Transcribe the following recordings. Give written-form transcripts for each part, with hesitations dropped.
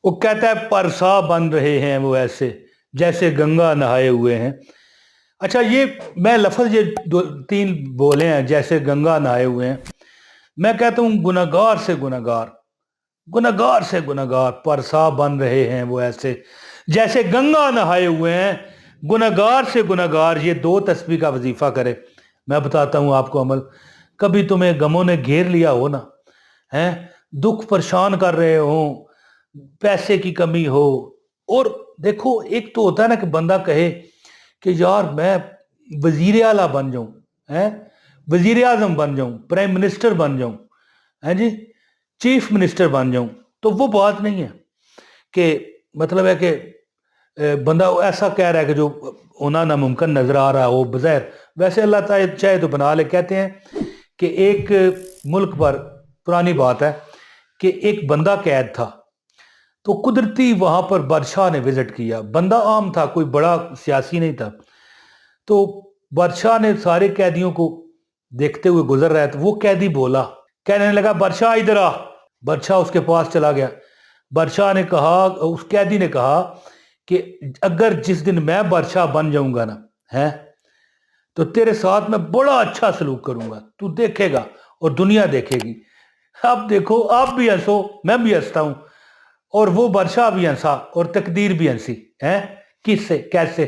وہ کہتا ہے پرسا بن رہے ہیں وہ ایسے جیسے گنگا نہائے ہوئے ہیں. اچھا یہ میں لفظ یہ دو تین بولے ہیں جیسے گنگا نہائے ہوئے ہیں. میں کہتا ہوں گناہگار سے گناہگار، گناہگار سے گناہگار پرسا بن رہے ہیں وہ ایسے جیسے گنگا نہائے ہوئے ہیں. گناہگار سے گناہگار یہ 2 تسبیح کا وظیفہ کرے. میں بتاتا ہوں آپ کو عمل. کبھی تمہیں غموں نے گھیر لیا ہو نا، ہیں دکھ پریشان کر رہے ہوں، پیسے کی کمی ہو، اور دیکھو ایک تو ہوتا ہے نا کہ بندہ کہے کہ یار میں وزیر اعلیٰ بن جاؤں، وزیر اعظم بن جاؤں، پرائم منسٹر بن جاؤں، جی چیف منسٹر بن جاؤں. تو وہ بات نہیں ہے کہ مطلب ہے کہ بندہ ایسا کہہ رہا ہے کہ جو ہونا ناممکن نظر آ رہا ہو بظاہر. ویسے اللہ تعالیٰ چاہے تو بنا لے. کہتے ہیں کہ ایک ملک پر پرانی بات ہے کہ ایک بندہ قید تھا، تو قدرتی وہاں پر بادشاہ نے وزٹ کیا. بندہ عام تھا، کوئی بڑا سیاسی نہیں تھا. تو بادشاہ نے سارے قیدیوں کو دیکھتے ہوئے گزر رہا ہے، تو وہ قیدی بولا، کہنے لگا بادشاہ ادھر آ. بادشاہ اس کے پاس چلا گیا. بادشاہ نے کہا، اس قیدی نے کہا کہ اگر جس دن میں بادشاہ بن جاؤں گا نا تو تیرے ساتھ میں بڑا اچھا سلوک کروں گا، تو دیکھے گا اور دنیا دیکھے گی. اب دیکھو آپ بھی ہنسو، میں بھی ہنستا ہوں، اور وہ بادشاہ بھی ہنسا اور تقدیر بھی ہنسی. کس سے کیسے؟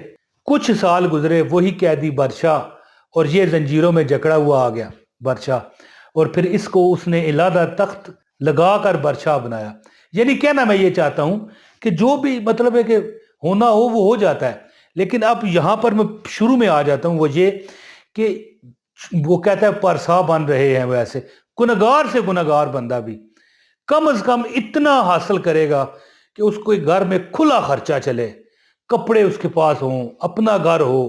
کچھ سال گزرے، وہی قیدی بادشاہ، اور یہ زنجیروں میں جکڑا ہوا آ گیا بادشاہ، اور پھر اس کو اس نے علیحدہ تخت لگا کر بادشاہ بنایا. یعنی کہنا میں یہ چاہتا ہوں کہ جو بھی مطلب ہے کہ ہونا ہو وہ ہو جاتا ہے. لیکن اب یہاں پر میں شروع میں آ جاتا ہوں، وہ یہ کہ وہ کہتا ہے پرسا بن رہے ہیں وہ ایسے. گناہگار سے گناہگار بندہ بھی کم از کم اتنا حاصل کرے گا کہ اس کو گھر میں کھلا خرچہ چلے، کپڑے اس کے پاس ہوں، اپنا گھر ہو،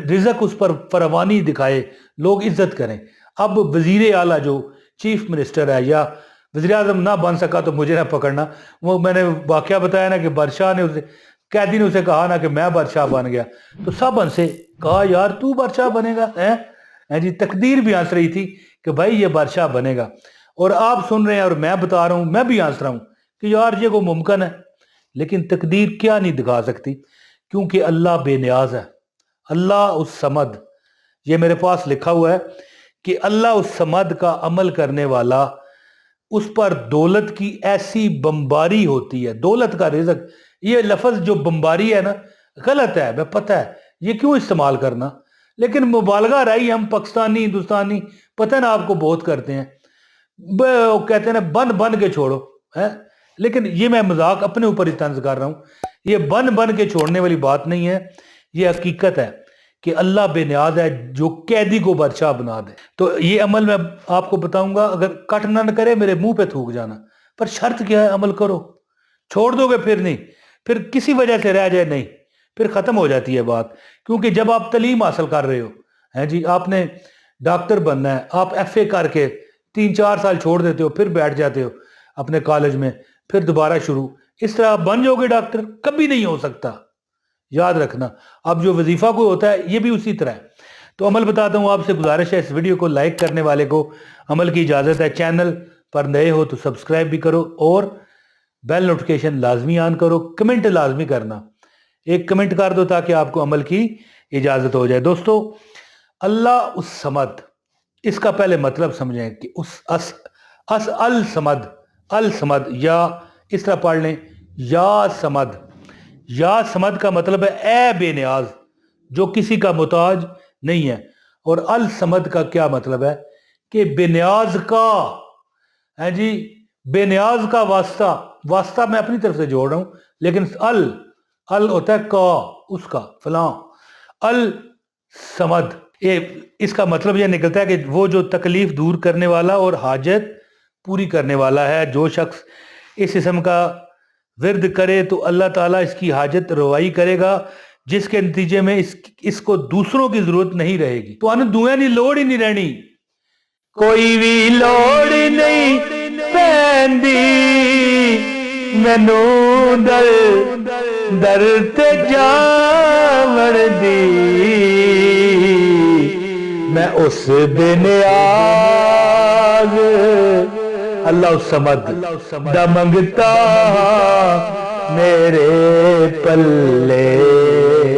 رزق اس پر فراوانی دکھائے، لوگ عزت کریں. اب وزیر اعلیٰ جو چیف منسٹر ہے یا وزیر اعظم نہ بن سکا تو مجھے نہ پکڑنا. وہ میں نے واقعہ بتایا نا کہ بادشاہ نے اسے، قیدی نے اسے کہا نا کہ میں بادشاہ بن گیا، تو سب ہنسے، کہا یار تو بادشاہ بنے گا؟ جی تقدیر بھی ہنس رہی تھی کہ بھائی یہ بادشاہ بنے گا، اور آپ سن رہے ہیں اور میں بتا رہا ہوں، میں بھی ہنس رہا ہوں کہ یار یہ کو ممکن ہے. لیکن تقدیر کیا نہیں دکھا سکتی، کیونکہ اللہ بے نیاز ہے. اللہ الصمد، یہ میرے پاس لکھا ہوا ہے کہ اللہ الصمد کا عمل کرنے والا، اس پر دولت کی ایسی بمباری ہوتی ہے. دولت کا رزق، یہ لفظ جو بمباری ہے نا غلط ہے، میں پتہ ہے یہ کیوں استعمال کرنا، لیکن مبالغہ رہی ہم پاکستانی ہندوستانی پتہ نا آپ کو بہت کرتے ہیں. وہ کہتے ہیں نا بن بن کے چھوڑو، لیکن یہ میں مذاق اپنے اوپر ہی طنز کر رہا ہوں. یہ بن بن کے چھوڑنے والی بات نہیں ہے، یہ حقیقت ہے کہ اللہ بے نیاز ہے جو قیدی کو بادشاہ بنا دے. تو یہ عمل میں آپ کو بتاؤں گا، اگر کٹ نہ کرے میرے منہ پہ تھوک جانا، پر شرط کیا ہے؟ عمل کرو. چھوڑ دو گے پھر نہیں، پھر کسی وجہ سے رہ جائے نہیں، پھر ختم ہو جاتی ہے بات. کیونکہ جب آپ تعلیم حاصل کر رہے ہو، جی آپ نے ڈاکٹر بننا ہے، آپ ایف اے کر کے 3-4 سال چھوڑ دیتے ہو، پھر بیٹھ جاتے ہو اپنے کالج میں، پھر دوبارہ شروع. اس طرح بن جاؤ گے ڈاکٹر؟ کبھی نہیں ہو سکتا، یاد رکھنا. اب جو وظیفہ کوئی ہوتا ہے یہ بھی اسی طرح ہے. تو عمل بتاتا ہوں، آپ سے گزارش ہے اس ویڈیو کو لائک کرنے والے کو عمل کی اجازت ہے. چینل پر نئے ہو تو سبسکرائب بھی کرو، اور بیل نوٹیفیکیشن لازمی آن کرو. کمنٹ لازمی کرنا، ایک کمنٹ کر دو تاکہ آپ کو عمل کی اجازت ہو جائے. دوستو، اللہ الصمد، اس کا پہلے مطلب سمجھیں کہ الصمد، الصمد، یا اس طرح پڑھ لیں یا صمد. یا صمد کا مطلب ہے اے بے نیاز، جو کسی کا محتاج نہیں ہے. اور الصمد کا کیا مطلب ہے؟ کہ بے نیاز کا، جی بے نیاز کا واسطہ میں اپنی طرف سے جوڑ رہا ہوں، لیکن ال ہوتا ہے کا، اس کا فلاں. الصمد، اس کا مطلب یہ نکلتا ہے کہ وہ جو تکلیف دور کرنے والا اور حاجت پوری کرنے والا ہے. جو شخص اس اسم کا ورد کرے تو اللہ تعالیٰ اس کی حاجت روائی کرے گا، جس کے نتیجے میں اس کو دوسروں کی ضرورت نہیں رہے گی. تو انہیں دعائیں نہیں، لوڑ ہی نہیں رہنی، کوئی بھی لوڑ نہیں پیندی مینوں در تے جاون دی. میں اس بے نیاز اللہ الصمد دا منگتا پلے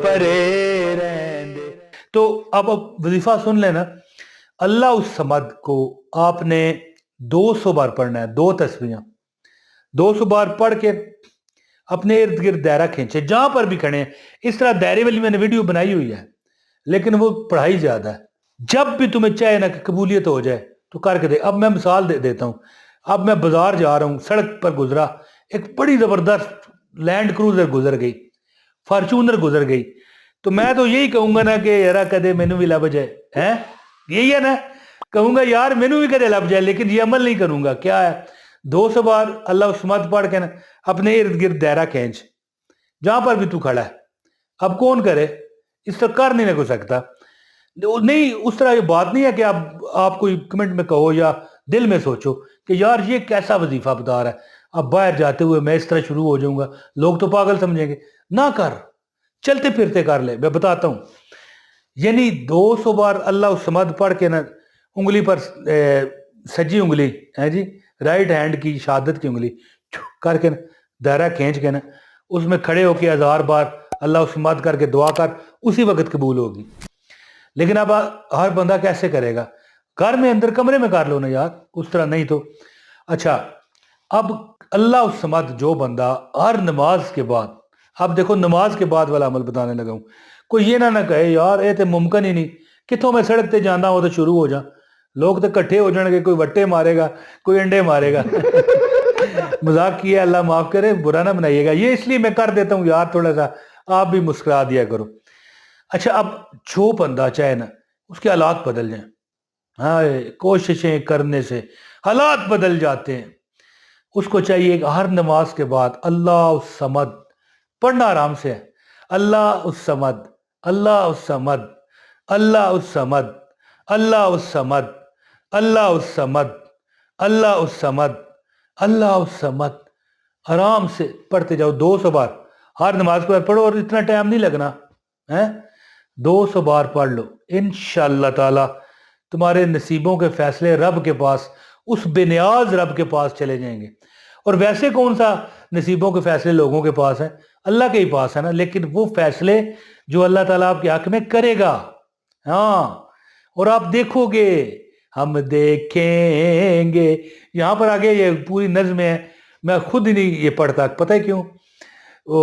پرے رہندے۔ تو اب وظیفہ سن لینا، اللہ الصمد کو آپ نے 200 بار پڑھنا ہے، 2 تسبیحاں 200 بار پڑھ کے اپنے ارد گرد دائرہ کھینچے، جہاں پر بھی کھڑے ہیں۔ اس طرح دائرے والی میں نے ویڈیو بنائی ہوئی ہے، لیکن وہ پڑھائی زیادہ ہے۔ جب بھی تمہیں چاہے نا کہ قبولیت ہو جائے تو کر کے دے۔ اب میں مثال دیتا ہوں۔ اب میں بازار جا رہا ہوں، سڑک پر گزرا، ایک بڑی زبردست لینڈ کروزر گزر گئی، فارچونر گزر گئی، تو میں تو یہی کہوں گا نا کہ یار کدے مینوں بھی لب جائے، ہیں یہی ہے نا، کہوں گا یار مینوں بھی کدے لب جائے، لیکن یہ عمل نہیں کروں گا۔ کیا ہے؟ 200 بار اللہ الصمد پڑھ کے نا اپنے ارد گرد دائرہ کھینچ، جہاں پر بھی تو کھڑا ہے۔ اب کون کرے؟ اس طرح کر نہیں نہ کو سکتا، نہیں اس طرح یہ بات نہیں ہے کہ آپ کوئی کمنٹ میں کہو یا دل میں سوچو کہ یار یہ کیسا وظیفہ بتا رہا ہے، اب باہر جاتے ہوئے میں اس طرح شروع ہو جاؤں گا، لوگ تو پاگل سمجھیں گے۔ نہ کر، چلتے پھرتے کر لے۔ میں بتاتا ہوں، یعنی 200 بار اللہ الصمد پڑھ کے نا انگلی پر سجی انگلی ہے جی، رائٹ ہینڈ کی شہادت کی انگلی کر کے دائرہ کھینچ کے نا اس میں کھڑے ہو کے 1000 بار اللہ الصمد کر کے دعا کر، اسی وقت قبول ہوگی۔ لیکن اب ہر بندہ کیسے کرے گا؟ گھر میں اندر کمرے میں کر لو نا یار، اس طرح نہیں تو۔ اچھا، اب اللہ الصمد جو بندہ ہر نماز کے بعد، اب دیکھو نماز کے بعد والا عمل بتانے لگا ہوں، کوئی یہ نہ کہے یار یہ تو ممکن ہی نہیں، کتوں میں سڑک تے جانا ہو تو شروع ہو جا، لوگ تو کٹھے ہو جان گے، کوئی وٹے مارے گا، کوئی انڈے مارے گا۔ مذاق کیا، اللہ معاف کرے، برا نہ بنائیے گا، یہ اس لیے میں کر دیتا ہوں یار، تھوڑا سا آپ بھی مسکرا دیا کرو۔ اچھا، اب جو بندہ چاہے نا اس کے حالات بدل جائیں، ہاں کوششیں کرنے سے حالات بدل جاتے ہیں۔ اس کو چاہیے کہ ہر نماز کے بعد اللہ الصمد پڑھنا آرام سے ہے، اللہ الصمد، اللہ الصمد، اللہ الصمد، اللہ الصمد، اللہ الصمد، اللہ الصمد، اللہ الصمد، آرام سے پڑھتے جاؤ 200 بار ہر نماز کے بعد پڑھو، اور اتنا ٹائم نہیں لگنا ہے، 200 بار پڑھ لو، انشاءاللہ تعالی تمہارے نصیبوں کے فیصلے رب کے پاس، اس بے نیاز رب کے پاس چلے جائیں گے۔ اور ویسے کون سا نصیبوں کے فیصلے لوگوں کے پاس ہیں؟ اللہ کے ہی پاس ہے نا، لیکن وہ فیصلے جو اللہ تعالیٰ آپ کے حق میں کرے گا، ہاں، اور آپ دیکھو گے، ہم دیکھیں گے۔ یہاں پر آگے یہ پوری نظم ہے، میں خود ہی نہیں یہ پڑھتا، پتہ ہے کیوں؟ وہ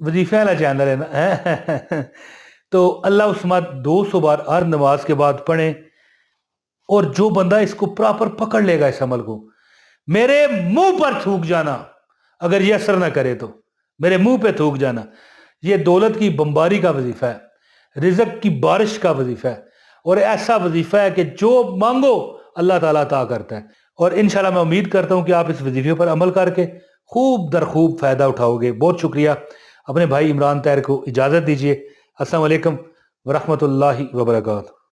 وظیفہ والا چینل ہے نا۔ تو اللہ الصمد 200 بار ہر نماز کے بعد پڑھیں، اور جو بندہ اس کو پراپر پکڑ لے گا اس عمل کو، میرے منہ پر تھوک جانا، اگر یہ اثر نہ کرے تو میرے منہ پہ تھوک جانا، یہ دولت کی بمباری کا وظیفہ ہے، رزق کی بارش کا وظیفہ ہے، اور ایسا وظیفہ ہے کہ جو مانگو اللہ تعالیٰ عطا کرتا ہے۔ اور انشاءاللہ میں امید کرتا ہوں کہ آپ اس وظیفے پر عمل کر کے خوب در خوب فائدہ اٹھاؤ گے۔ بہت شکریہ۔ اپنے بھائی عمران طاہر کو اجازت دیجیے۔ السلام علیکم ورحمۃ اللہ وبرکاتہ۔